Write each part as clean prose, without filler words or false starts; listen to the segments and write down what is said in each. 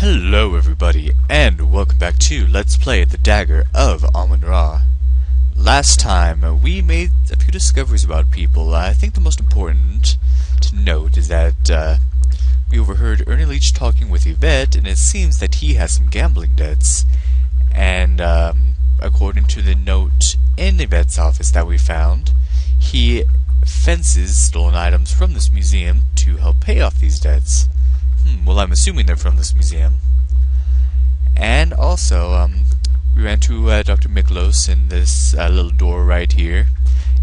Hello everybody, and welcome back to Let's Play the Dagger of Amon. Last time, we made a few discoveries about people. I think the most important to note is that we overheard Ernie Leach talking with Yvette, and it seems that he has some gambling debts. And according to the note in Yvette's office that we found, he fences stolen items from this museum to help pay off these debts. Well, I'm assuming they're from this museum. And also, we ran to Dr. Miklos in this little door right here.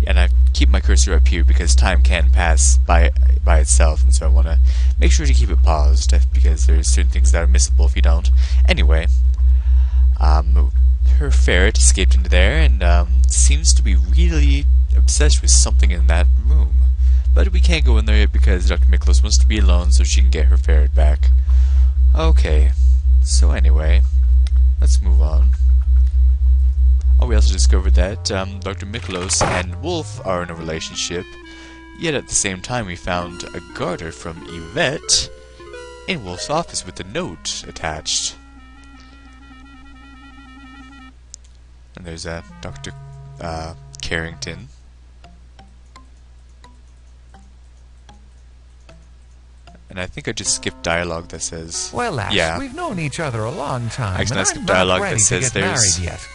And I keep my cursor up here because time can pass by itself, and so I want to make sure to keep it paused because there's certain things that are missable if you don't. Anyway, her ferret escaped into there and seems to be really obsessed with something in that room. But we can't go in there yet because Dr. Miklos wants to be alone so she can get her ferret back. Okay, so anyway, let's move on. Oh, we also discovered that Dr. Miklos and Wolf are in a relationship, yet at the same time we found a garter from Yvette in Wolf's office with a note attached. And there's Dr. Carrington. And I think I just skipped dialogue that says... Well, lass, yeah. We've known each other a long time, Actually, and I skipped I'm dialogue not ready that says to get there's... married yet.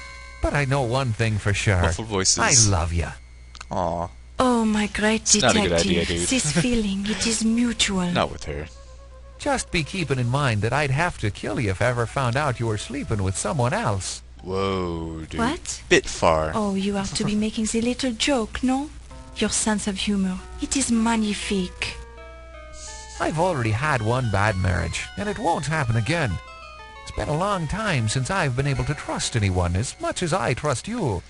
But I know one thing for sure. Muffled voices. I love you. Aw. Oh, my great It's not a detective. good idea, dude. This feeling, it is mutual. Not with her. Just be keeping in mind that I'd have to kill you if I ever found out you were sleeping with someone else. Whoa, dude. What? Bit far. Oh, you are to be making the little joke, no? Your sense of humor, it is magnifique. I've already had one bad marriage, and it won't happen again. It's been a long time since I've been able to trust anyone as much as I trust you.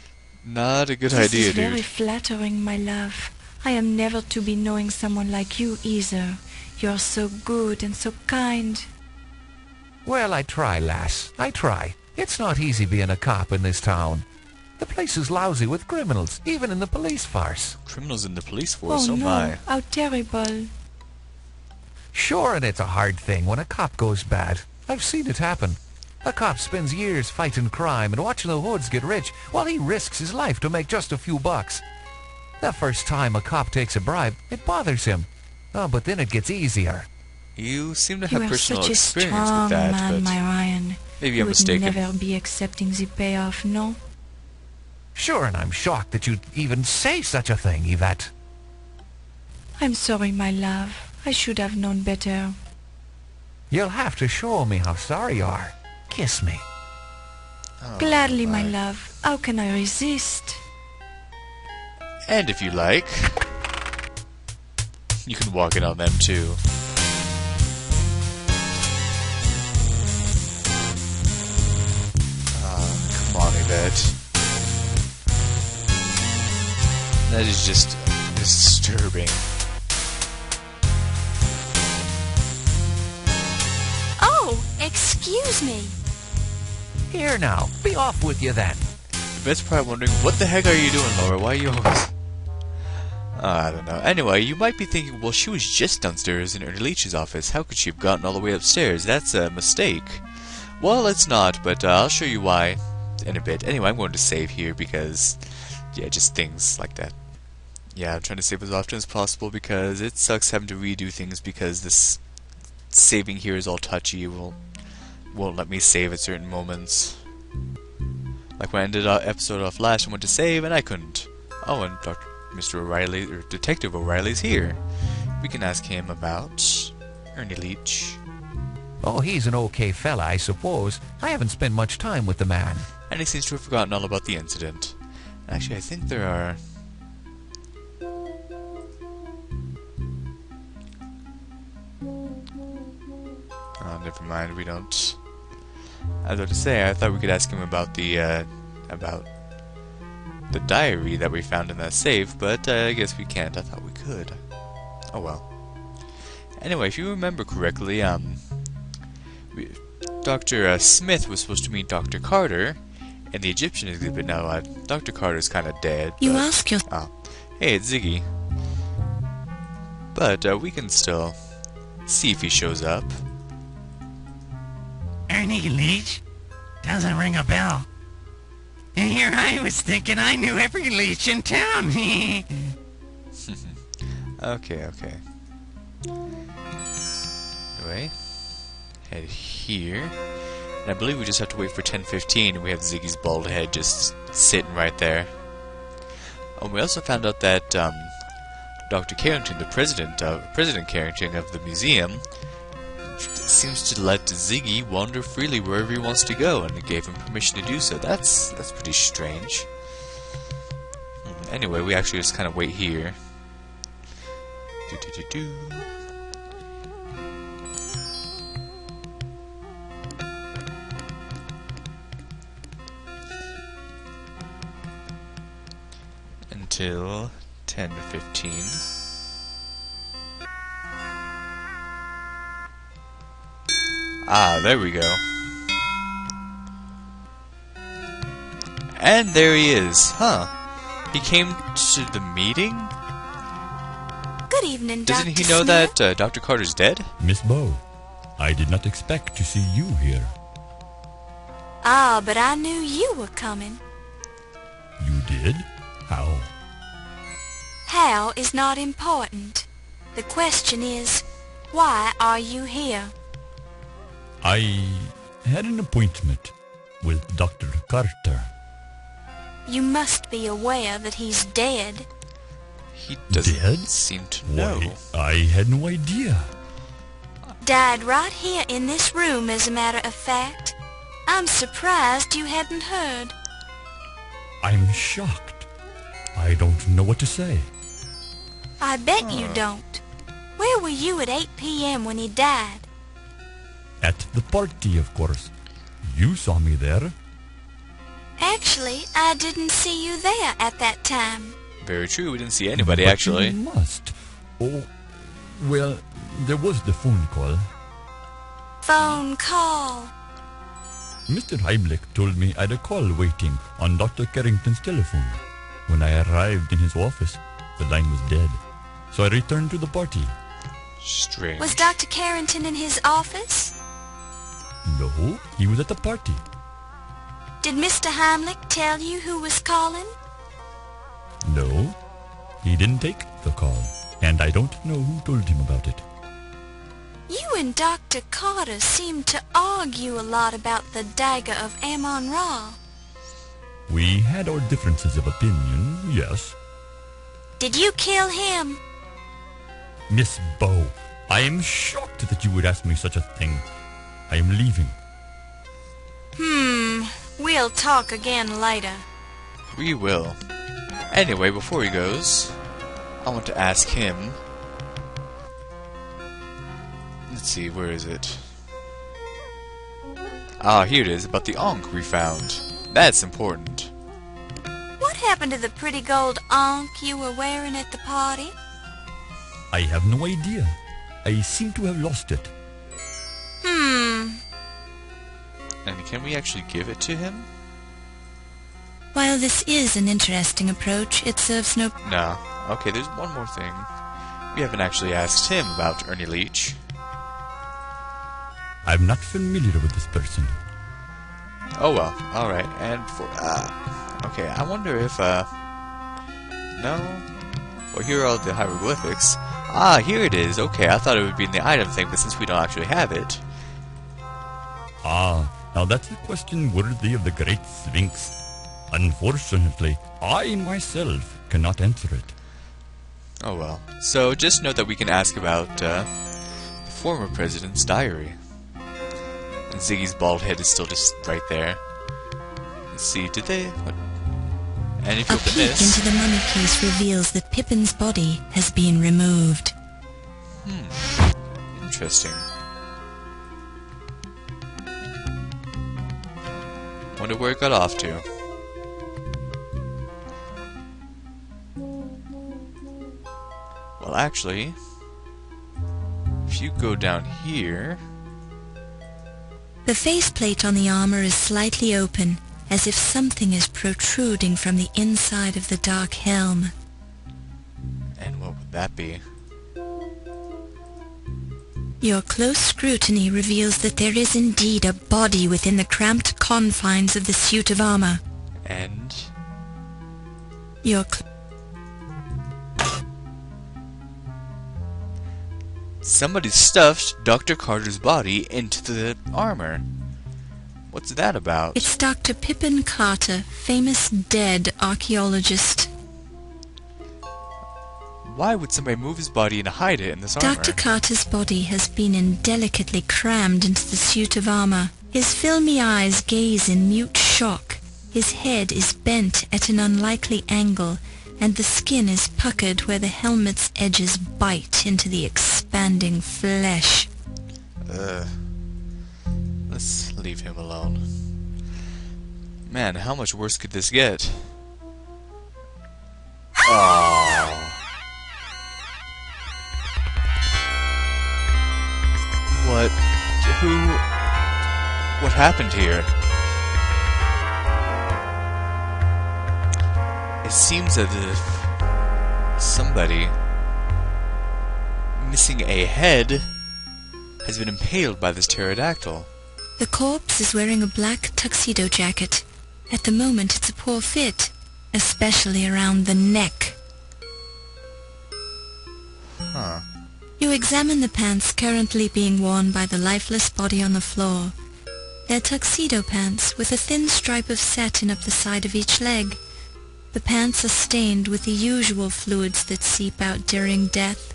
Not a good This idea, is very dude. flattering, my love. I am never to be knowing someone like you either. You are so good and so kind. Well, I try, lass. I try. It's not easy being a cop in this town. The place is lousy with criminals, even in the police force. Criminals in the police force, Oh oh no, my. how terrible. Sure, and it's a hard thing when a cop goes bad. I've seen it happen. A cop spends years fighting crime and watching the hoods get rich while he risks his life to make just a few bucks. The first time a cop takes a bribe, it bothers him. Oh, but then it gets easier. You seem to You have are personal such a experience strong with that, man, but my Ryan. maybe You I'm would mistaken. never be accepting the payoff, no? Sure, and I'm shocked that you'd even say such a thing, Yvette. I'm sorry, my love. I should have known better. You'll have to show me how sorry you are. Kiss me. Oh, Gladly, my love. How can I resist? And if you like, you can walk in on them too. Come on, Yvette. That is just disturbing. Oh, excuse me. Here now, be off with you then. Yvette's probably wondering, what the heck are you doing, Laura? Why are you always... I don't know. Anyway, you might be thinking, well, she was just downstairs in Ernie Leach's office. How could she have gotten all the way upstairs? That's a mistake. Well, it's not, but I'll show you why in a bit. Anyway, I'm going to save here because, yeah, just things like that. Yeah, I'm trying to save as often as possible because it sucks having to redo things because this saving here is all touchy. It won't let me save at certain moments. Like when I ended episode off last, I went to save and I couldn't. Oh, and Mr. O'Reilly, or Detective O'Reilly's here. We can ask him about Ernie Leach. Oh, he's an okay fella, I suppose. I haven't spent much time with the man. And he seems to have forgotten all about the incident. Actually, I think there are... Oh, never mind, we don't... I was about to say, I thought we could ask him about the diary that we found in that safe, but I guess we can't. I thought we could. Oh well. Anyway, if you remember correctly, Dr. Smith was supposed to meet Dr. Carter in the Egyptian exhibit. Now, Dr. Carter's kind of dead. You but... ask your... Oh. Hey, it's Ziggy. But we can still see if he shows up. Ernie Leech? Doesn't ring a bell. And here I was thinking I knew every leech in town. Okay. Anyway, head here. And I believe we just have to wait for 10:15, and we have Ziggy's bald head just sitting right there. We also found out that Dr. Carrington, the President Carrington of the museum, seems to let Ziggy wander freely wherever he wants to go, and it gave him permission to do so. That's pretty strange. Anyway, we actually just kind of wait here. Until 10:15. Ah, there we go. And there he is. Huh. He came to the meeting? Good evening, Dr. Doesn't he know Smith? that Dr. Carter's dead? Miss Bow, I did not expect to see you here. Ah, but I knew you were coming. You did? How? How is not important. The question is, why are you here? I had an appointment with Dr. Carter. You must be aware that he's dead. He doesn't Dead? seem to know. Why, I had no idea. Died right here in this room, as a matter of fact. I'm surprised you hadn't heard. I'm shocked. I don't know what to say. I bet you don't. Where were you at 8 p.m. when he died? At the party, of course. You saw me there. Actually, I didn't see you there at that time. Very true, we didn't see anybody, But actually. You must. Oh, well, there was the phone call. Phone call. Mr. Heimlich told me I had a call waiting on Dr. Carrington's telephone. When I arrived in his office, the line was dead. So I returned to the party. Strange. Was Dr. Carrington in his office? No, he was at the party. Did Mr. Heimlich tell you who was calling? No, he didn't take the call, and I don't know who told him about it. You and Dr. Carter seem to argue a lot about the Dagger of Amon Ra. We had our differences of opinion, yes. Did you kill him? Miss Bow, I am shocked that you would ask me such a thing. I am leaving. We'll talk again later. We will. Anyway, before he goes, I want to ask him. Let's see, where is it? Ah, here it is, about the Ankh we found. That's important. What happened to the pretty gold ankh you were wearing at the party? I have no idea. I seem to have lost it. And can we actually give it to him? While this is an interesting approach, it serves no... No. Okay, there's one more thing. We haven't actually asked him about Ernie Leach. I'm not familiar with this person. Oh well, alright, and for, okay, I wonder if, no? Well, here are all the hieroglyphics. Ah, here it is, okay, I thought it would be in the item thing, but since we don't actually have it. Ah, now that's a question worthy of the great Sphinx. Unfortunately, I myself cannot answer it. Oh well. So, just note that we can ask about, the former president's diary. And Ziggy's bald head is still just right there. Let's see, did they... What? And if you A open peek this... into the mummy case reveals that Pippin's body has been removed. Interesting. Wonder where it got off to. Well, actually, if you go down here... The faceplate on the armor is slightly open, as if something is protruding from the inside of the dark helm. And what would that be? Your close scrutiny reveals that there is indeed a body within the cramped confines of the suit of armor. And Your somebody stuffed Dr. Carter's body into the armor. What's that about? It's Dr. Pippin Carter, famous dead archaeologist. Why would somebody move his body and hide it in this armor? Dr. Carter's body has been indelicately crammed into the suit of armor. His filmy eyes gaze in mute shock. His head is bent at an unlikely angle, and the skin is puckered where the helmet's edges bite into the expanding flesh. Let's leave him alone. Man, how much worse could this get? Oh. What happened here? It seems as if somebody missing a head has been impaled by this pterodactyl. The corpse is wearing a black tuxedo jacket. At the moment it's a poor fit, especially around the neck. Huh. You examine the pants currently being worn by the lifeless body on the floor. They're tuxedo pants with a thin stripe of satin up the side of each leg. The pants are stained with the usual fluids that seep out during death,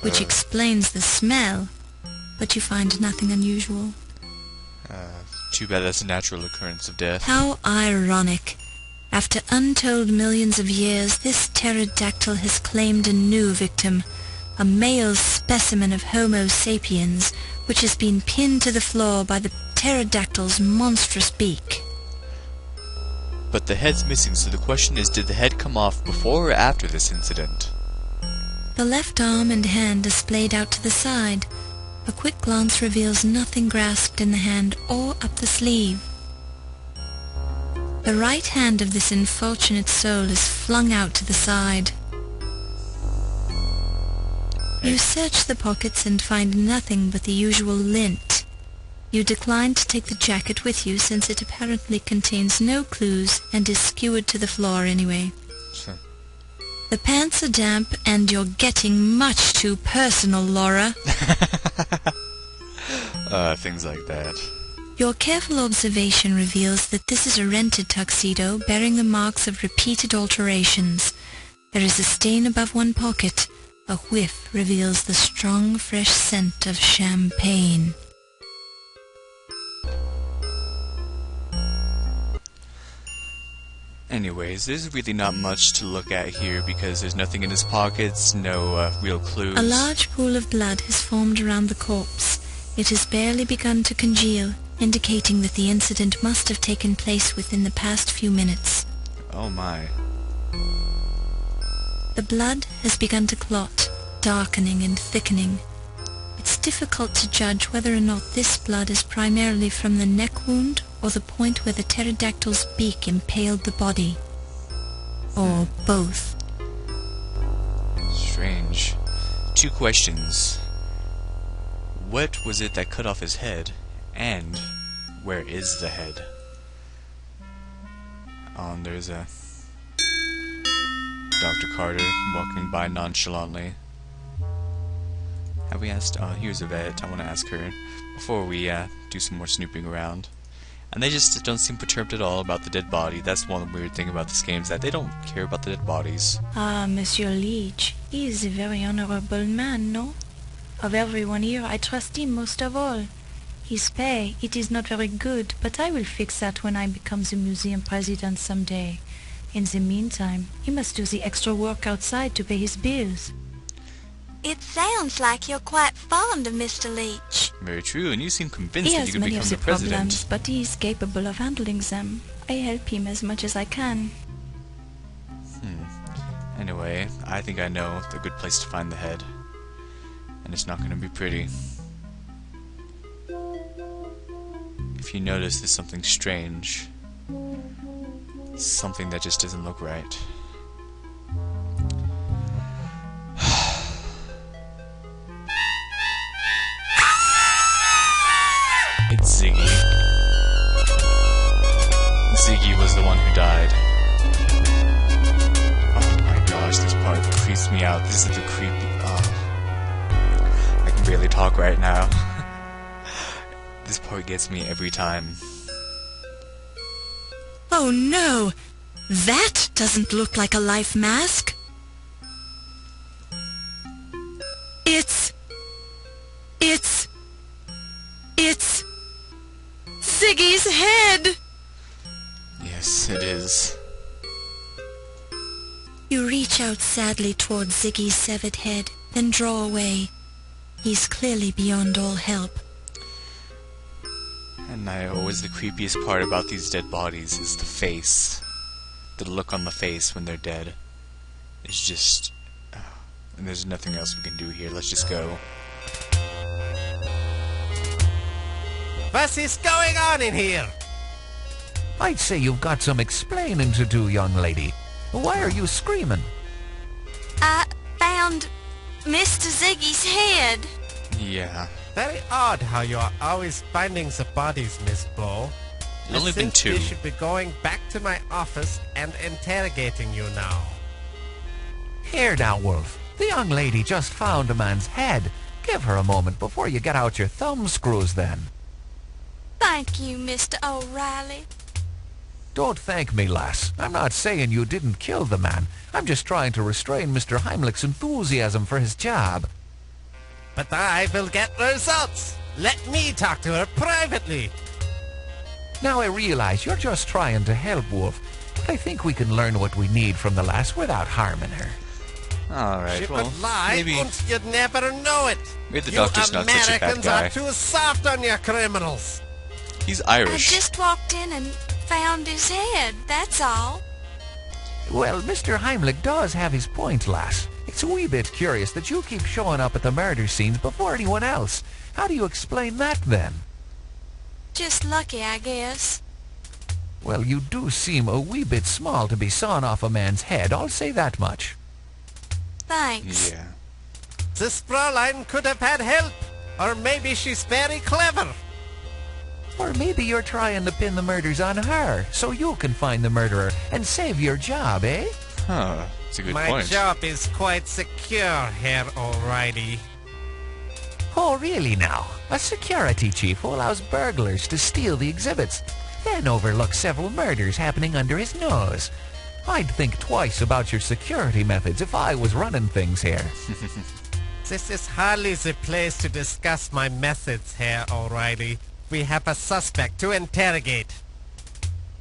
which explains the smell, but you find nothing unusual. Too bad that's a natural occurrence of death. How ironic. After untold millions of years, this pterodactyl has claimed a new victim, a male specimen of Homo sapiens, which has been pinned to the floor by the pterodactyl's monstrous beak. But the head's missing, so the question is, did the head come off before or after this incident? The left arm and hand are splayed out to the side. A quick glance reveals nothing grasped in the hand or up the sleeve. The right hand of this unfortunate soul is flung out to the side. You search the pockets and find nothing but the usual lint. You decline to take the jacket with you since it apparently contains no clues and is skewered to the floor anyway. Sure. The pants are damp and you're getting much too personal, Laura. Things like that. Your careful observation reveals that this is a rented tuxedo bearing the marks of repeated alterations. There is a stain above one pocket. A whiff reveals the strong, fresh scent of champagne. Anyways, there's really not much to look at here because there's nothing in his pockets, no real clues. A large pool of blood has formed around the corpse. It has barely begun to congeal, indicating that the incident must have taken place within the past few minutes. Oh my. The blood has begun to clot, darkening and thickening. It's difficult to judge whether or not this blood is primarily from the neck wound or the point where the pterodactyl's beak impaled the body. Or both. Strange. Two questions. What was it that cut off his head? And where is the head? There's a Dr. Carter walking by nonchalantly. Have we asked? Here's a vet. I want to ask her before we do some more snooping around. And they just don't seem perturbed at all about the dead body. That's one weird thing about this game, is that they don't care about the dead bodies. Ah, Monsieur Leech, he is a very honorable man, no? Of everyone here, I trust him most of all. His pay, it is not very good, but I will fix that when I become the museum president someday. In the meantime, he must do the extra work outside to pay his bills. It sounds like you're quite fond of Mr. Leech. Very true, and you seem convinced He that you has can many become of the the president. problems, but he is capable of handling them. I help him as much as I can. Anyway, I think I know the good place to find the head. And it's not going to be pretty. If you notice, there's something strange. Something that just doesn't look right. Ziggy. Ziggy was the one who died. Oh my gosh, this part creeps me out. This is the creepy... Oh. I can barely talk right now. This part gets me every time. Oh no! That doesn't look like a life mask. It's Ziggy's head! Yes, it is. You reach out sadly towards Ziggy's severed head, then draw away. He's clearly beyond all help. And always the creepiest part about these dead bodies is the face. The look on the face when they're dead. It's just... and there's nothing else we can do here. Let's just go. What is going on in here? I'd say you've got some explaining to do, young lady. Why are you screaming? I found Mr. Ziggy's head. Yeah. Very odd how you are always finding the bodies, Miss Bo. There's only been 2. We should be going back to my office and interrogating you now. Here now, Wolf. The young lady just found a man's head. Give her a moment before you get out your thumb screws then. Thank you, Mr. O'Reilly. Don't thank me, lass. I'm not saying you didn't kill the man. I'm just trying to restrain Mr. Heimlich's enthusiasm for his job. But I will get results. Let me talk to her privately. Now I realize you're just trying to help, Wolf. But I think we can learn what we need from the lass without harming her. Alright, She well, could lie, maybe... and you'd never know it. Maybe the You doctor's not such a bad Americans guy. are too soft on your criminals. He's I Irish. just walked in and found his head, that's all. Well, Mr. Heimlich does have his point, lass. It's a wee bit curious that you keep showing up at the murder scenes before anyone else. How do you explain that, then? Just lucky, I guess. Well, you do seem a wee bit small to be sawing off a man's head, I'll say that much. Thanks. Yeah. This Fräulein could have had help. Or maybe she's very clever. Or maybe you're trying to pin the murders on her, so you can find the murderer and save your job, eh? Huh. That's a good My point. job is quite secure, Herr O'Reilly. Oh, really now? A security chief who allows burglars to steal the exhibits, then overlooks several murders happening under his nose. I'd think twice about your security methods if I was running things here. This is hardly the place to discuss my methods, Herr O'Reilly. We have a suspect to interrogate.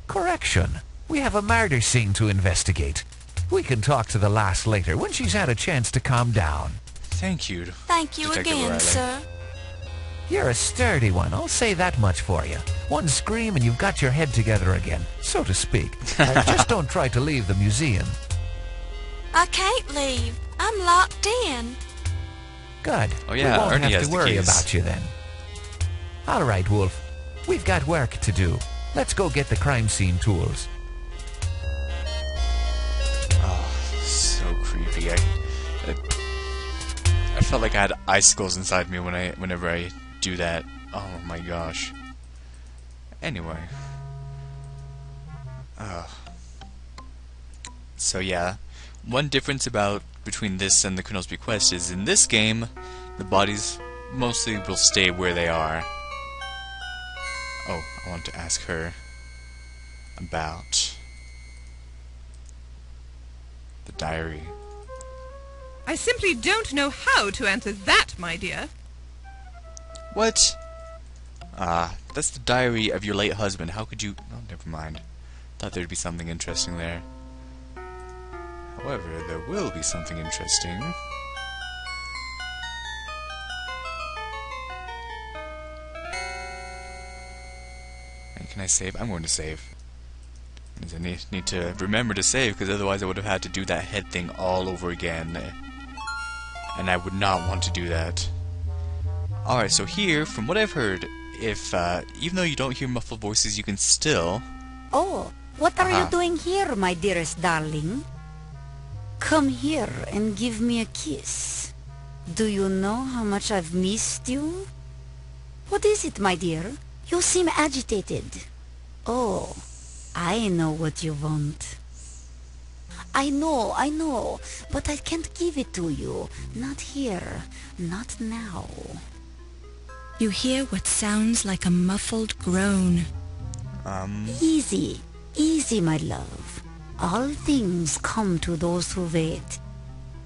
Correction. We have a murder scene to investigate. We can talk to the lass later when she's had a chance to calm down. Thank you. Thank you Detective again, O'Reilly. sir. You're a sturdy one, I'll say that much for you. One scream and you've got your head together again, so to speak. Just don't try to leave the museum. I can't leave. I'm locked in. Good. Oh, yeah, we won't Ernie have has to the worry keys. about you then. All right, Wolf. We've got work to do. Let's go get the crime scene tools. Oh, so creepy. I felt like I had icicles inside me whenever I do that. Oh my gosh. Anyway. So yeah, one difference between this and the Colonel's Bequest is in this game, the bodies mostly will stay where they are. Oh, I want to ask her about the diary. I simply don't know how to answer that, my dear. What? That's the diary of your late husband. How could you... Oh, never mind. Thought there'd be something interesting there. However, there will be something interesting. And can I save? I'm going to save. Means I need to remember to save, because otherwise I would have had to do that head thing all over again. And I would not want to do that. Alright, so here, from what I've heard, if, even though you don't hear muffled voices, you can still... Oh, what are Uh-huh. you doing here, my dearest darling? Come here and give me a kiss. Do you know how much I've missed you? What is it, my dear? You seem agitated. Oh, I know what you want. I know, but I can't give it to you. Not here, not now. You hear what sounds like a muffled groan. Easy, my love. All things come to those who wait.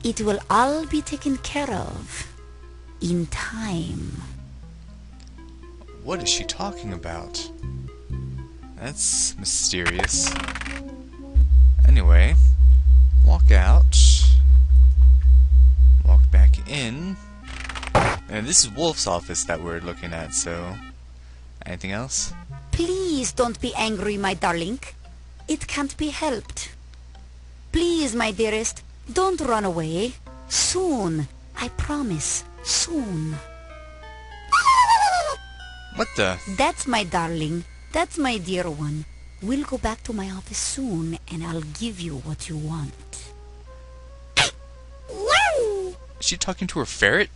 It will all be taken care of. In time. What is she talking about? That's mysterious. Anyway, walk out. Walk back in. And this is Wolf's office that we're looking at, so... Anything else? Please don't be angry, my darling. It can't be helped. Please, my dearest, don't run away. Soon. I promise. Soon. What the? That's my darling. That's my dear one. We'll go back to my office soon, and I'll give you what you want. Is she talking to her ferret?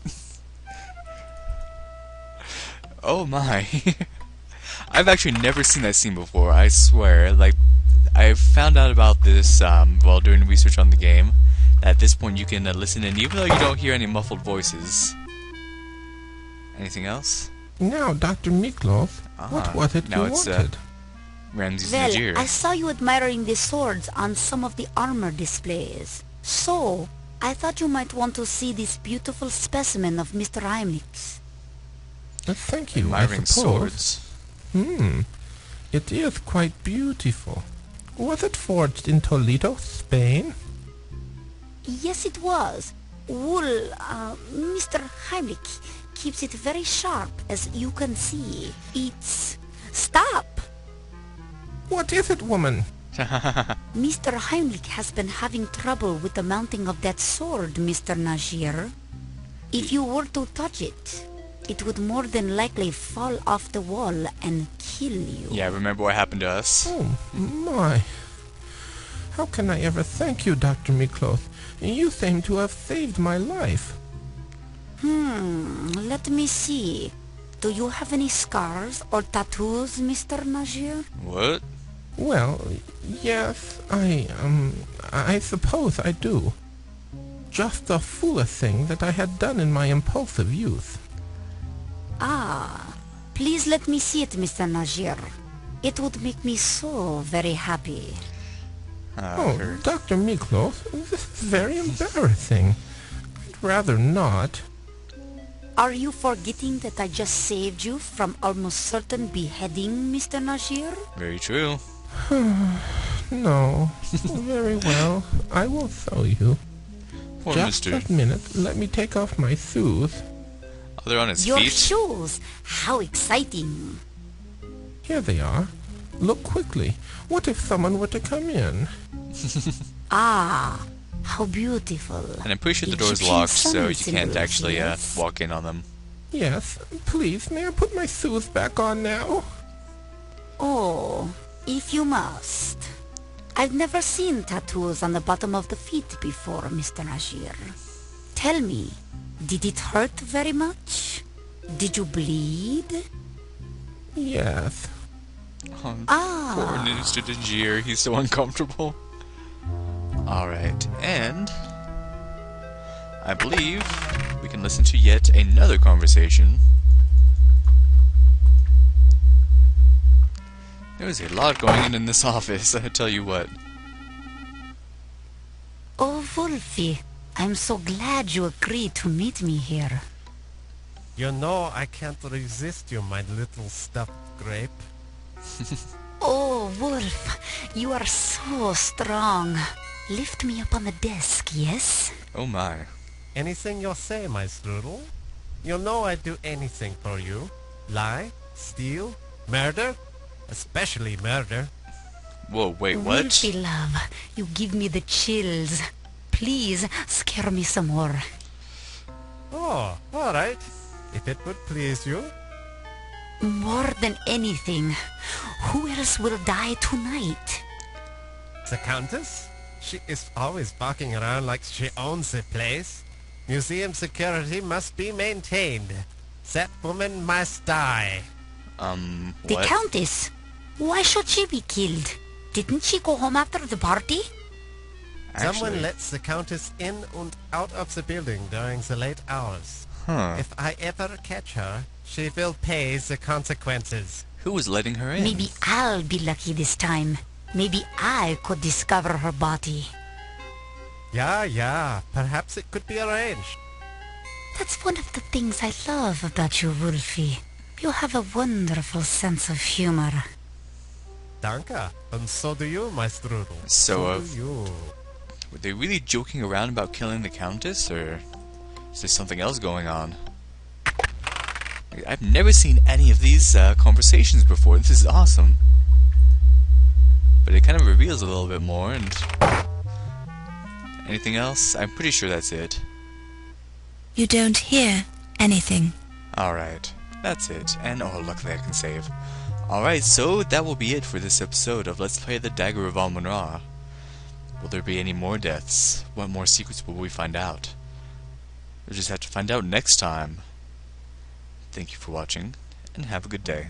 Oh my. I've actually never seen that scene before, I swear. Like, I found out about this while doing research on the game. At this point you can listen in even though you don't hear any muffled voices. Anything else? Now, Dr. Miklos, what was it now you it's, wanted? Ramses Well, Najir. I saw you admiring the swords on some of the armor displays. So, I thought you might want to see this beautiful specimen of Mr. Heimlich's. Thank you, Admiring I suppose. swords. It is quite beautiful. Was it forged in Toledo, Spain? Yes, it was. Wool, Mr. Heimlich keeps it very sharp, as you can see. It's... Stop! What is it, woman? Mr. Heimlich has been having trouble with the mounting of that sword, Mr. Najir. If you were to touch it, it would more than likely fall off the wall and kill you. Yeah, remember what happened to us? Oh, my. How can I ever thank you, Dr. Miklos? You seem to have saved my life. Let me see. Do you have any scars or tattoos, Mr. Najir? What? Well, yes, I suppose I do. Just the foolish thing that I had done in my impulsive youth. Ah, please let me see it, Mr. Najir. It would make me so very happy. Oh, Dr. Miklos, this is very embarrassing. I'd rather not. Are you forgetting that I just saved you from almost certain beheading, Mr. Najir? Very true. No. Very well. I will show you. Poor Just mister. a minute. Let me take off my shoes. Oh, they're on his Your feet? shoes! How exciting! Here they are. Look quickly. What if someone were to come in? Ah, how beautiful. And I'm pretty sure the door's Egyptian locked, so sun you can't symbols, actually yes? walk in on them. Yes, please, may I put my shoes back on now? Oh, if you must. I've never seen tattoos on the bottom of the feet before, Mr. Najir. Tell me, did it hurt very much? Did you bleed? Yes. Oh, Ah. poor Mr. Dagir, he's so uncomfortable. Alright, and I believe we can listen to yet another conversation. There's a lot going on in this office, I tell you what. Oh, Wolfie, I'm so glad you agreed to meet me here. You know I can't resist you, my little stuffed grape. Oh, Wolf, you are so strong. Lift me up on the desk, yes? Oh my. Anything you say, my strudel. You know I'd do anything for you. Lie, steal, murder, especially murder. Whoa, wait, what? Wolfie, love, you give me the chills. Please, scare me some more. Oh, all right. If it would please you. More than anything, who else will die tonight? The Countess? She is always barking around like she owns the place. Museum security must be maintained. That woman must die. The what? Countess. Why should she be killed? Didn't she go home after the party? Someone Actually, lets the Countess in and out of the building during the late hours. huh. If I ever catch her, she will pay the consequences. Who was letting her in? Maybe I'll be lucky this time. Maybe I could discover her body. Yeah, perhaps it could be arranged. That's one of the things I love about you, Wolfie. You have a wonderful sense of humor. Danke. And so do you, my strudel. So, do you. were they really joking around about killing the Countess, or is there something else going on? Like, I've never seen any of these conversations before. This is awesome. But it kind of reveals a little bit more, and... anything else? I'm pretty sure that's it. You don't hear anything. Alright, that's it. And oh, luckily I can save. Alright, so that will be it for this episode of Let's Play the Dagger of Amon. Will there be any more deaths? What more secrets will we find out? We'll just have to find out next time. Thank you for watching, and have a good day.